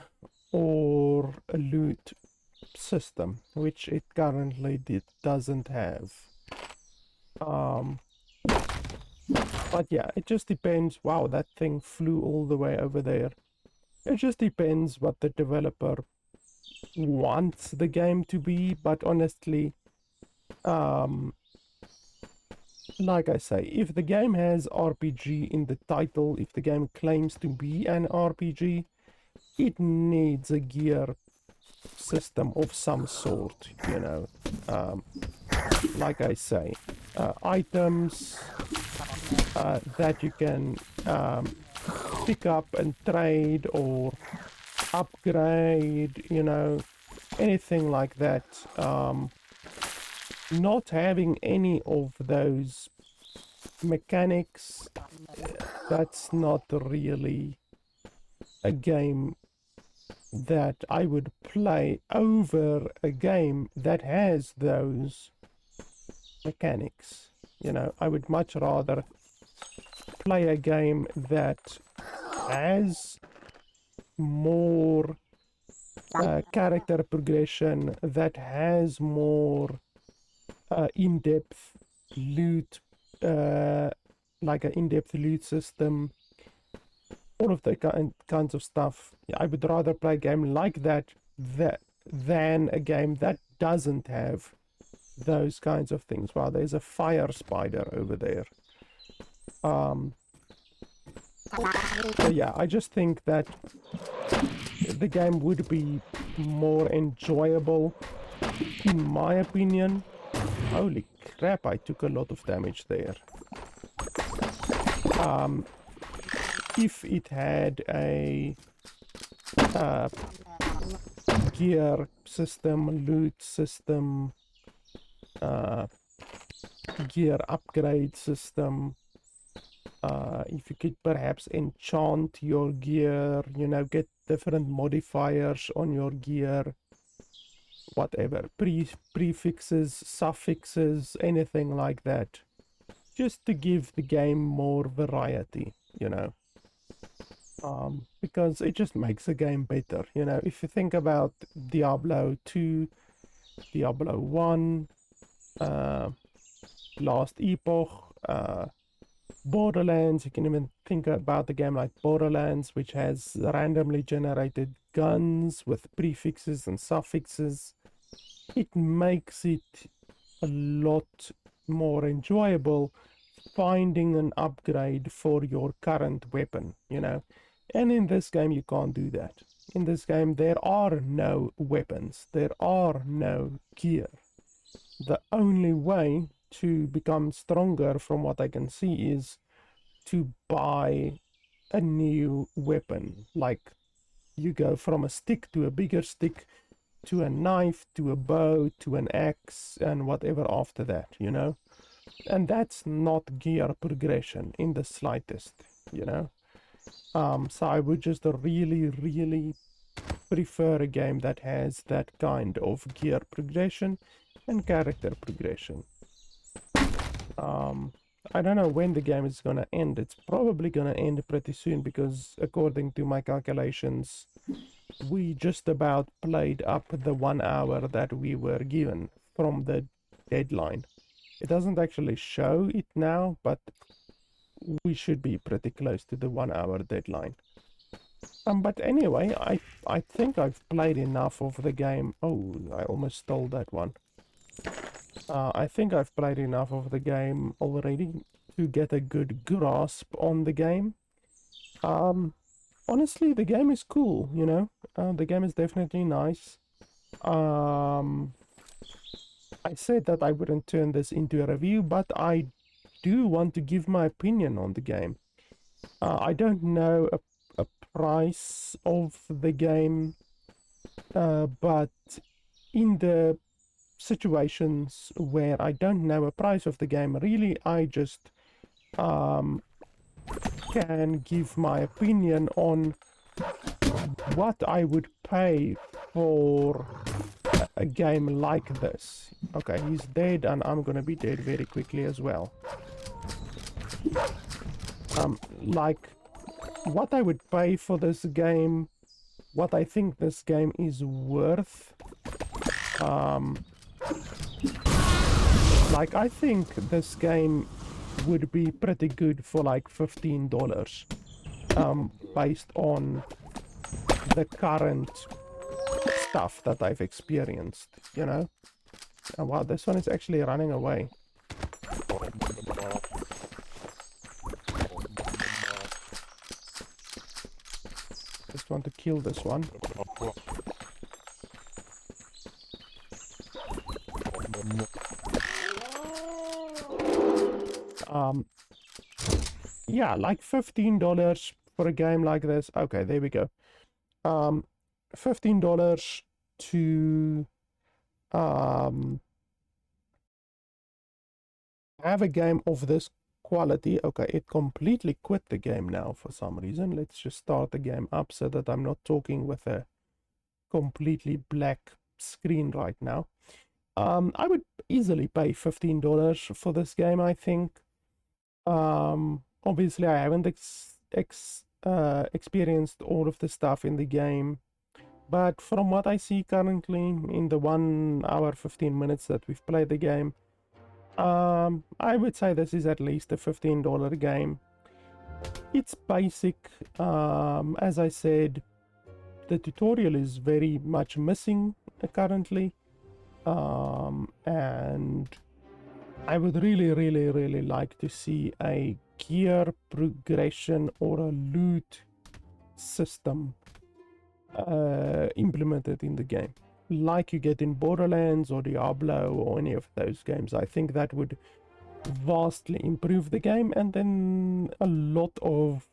or a loot system, which it currently doesn't have. But yeah, it just depends. Wow, that thing flew all the way over there. It just depends what the developer wants the game to be, but honestly, like I say, if the game has RPG in the title, if the game claims to be an RPG, it needs a gear system of some sort, you know. Like I say, items that you can pick up and trade or upgrade, you know, anything like that. Not having any of those mechanics, that's not really a game that I would play over a game that has those mechanics. You know, I would much rather play a game that has more character progression, that has more in-depth loot, like an in-depth loot system, all of the kinds of stuff. I would rather play a game like that than a game that doesn't have those kinds of things. Wow, there's a fire spider over there. So yeah, I just think that the game would be more enjoyable, in my opinion. Holy crap, I took a lot of damage there. If it had a gear system, loot system, gear upgrade system, if you could perhaps enchant your gear, you know, get different modifiers on your gear, whatever, prefixes, suffixes, anything like that, just to give the game more variety, you know. Because it just makes the game better, you know. If you think about Diablo 2, Diablo 1, Last Epoch, Borderlands, you can even think about a game like Borderlands, which has randomly generated guns with prefixes and suffixes. It makes it a lot more enjoyable finding an upgrade for your current weapon, you know. And in this game, you can't do that. In this game, there are no weapons. There are no gear. The only way to become stronger, from what I can see, is to buy a new weapon. Like, you go from a stick to a bigger stick, to a knife, to a bow, to an axe, and whatever after that, you know? And that's not gear progression in the slightest, you know? So I would just really prefer a game that has that kind of gear progression and character progression. I don't know when the game is gonna end. It's probably gonna end pretty soon because according to my calculations, we just about played up the 1 hour that we were given from the deadline. It doesn't actually show it now, but we should be pretty close to the 1 hour deadline. But anyway, I think I've played enough of the game. Oh, I almost stole that one. I think I've played enough of the game already to get a good grasp on the game. Honestly, the game is cool, you know. The game is definitely nice. I said that I wouldn't turn this into a review, but I do want to give my opinion on the game. I don't know a price of the game, but in the situations where I don't know a price of the game, really, I just can give my opinion on what I would pay for a game like this. Okay, he's dead, and I'm gonna be dead very quickly as well. Like, what I would pay for this game, what I think this game is worth. Like, I think this game would be pretty good for like $15, based on the current stuff that I've experienced, you know? Oh, wow, this one is actually running away. Just want to kill this one. Yeah, like $15 for a game like this. Okay, there we go. $15 to have a game of this quality. Okay, it completely quit the game now for some reason. Let's just start the game up so that I'm not talking with a completely black screen right now. I would easily pay $15 for this game, I think. Obviously, I haven't experienced all of the stuff in the game, but from what I see currently in the 1 hour 15 minutes that we've played the game, I would say this is at least a $15 game. It's basic. As I said, the tutorial is very much missing currently, and I would really like to see a gear progression or a loot system implemented in the game, like you get in Borderlands or Diablo or any of those games. I think that would vastly improve the game, and then a lot of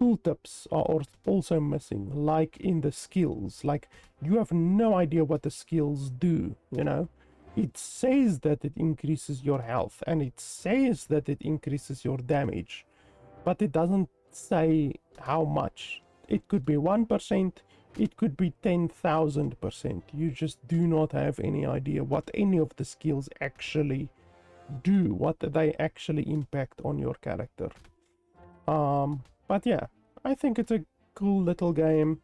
tooltips are also missing, like in the skills. Like, you have no idea what the skills do, you know? It says that it increases your health, and it says that it increases your damage, but it doesn't say how much. It could be 1%, it could be 10,000%. You just do not have any idea what any of the skills actually do, what they actually impact on your character. But yeah, I think it's a cool little game,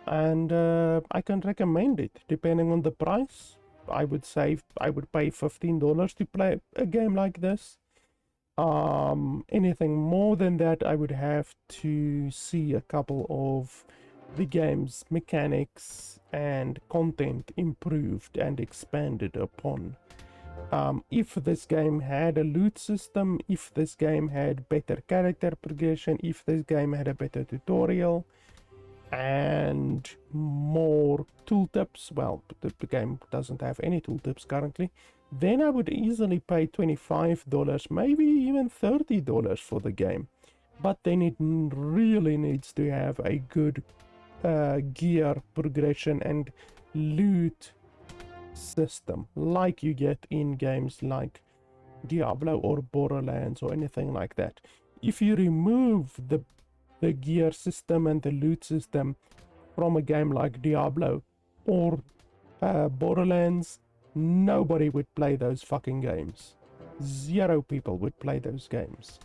and I can recommend it depending on the price. I would say I would pay $15 to play a game like this. Anything more than that, I would have to see a couple of the game's mechanics and content improved and expanded upon. If this game had a loot system, if this game had better character progression, if this game had a better tutorial and more tooltips, well, the game doesn't have any tooltips currently, then I would easily pay $25, maybe even $30 for the game. But then it really needs to have a good gear progression and loot system like you get in games like Diablo or Borderlands or anything like that. If you remove the gear system and the loot system from a game like Diablo or Borderlands, nobody would play those fucking games. 0 people would play those games.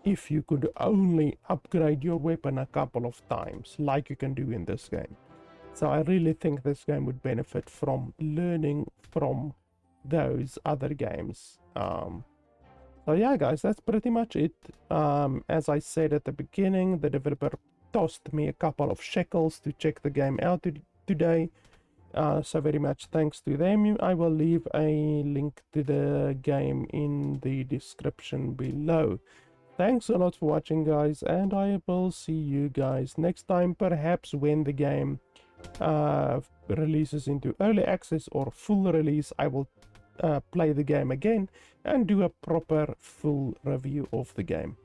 If you could only upgrade your weapon a couple of times, like you can do in this game. So I really think this game would benefit from learning from those other games. So yeah, guys, that's pretty much it. As I said at the beginning, the developer tossed me a couple of shekels to check the game out today. So very much thanks to them. I will leave a link to the game in the description below. Thanks a lot for watching, guys, and I will see you guys next time, perhaps when the game releases into early access or full release. I will play the game again and do a proper full review of the game.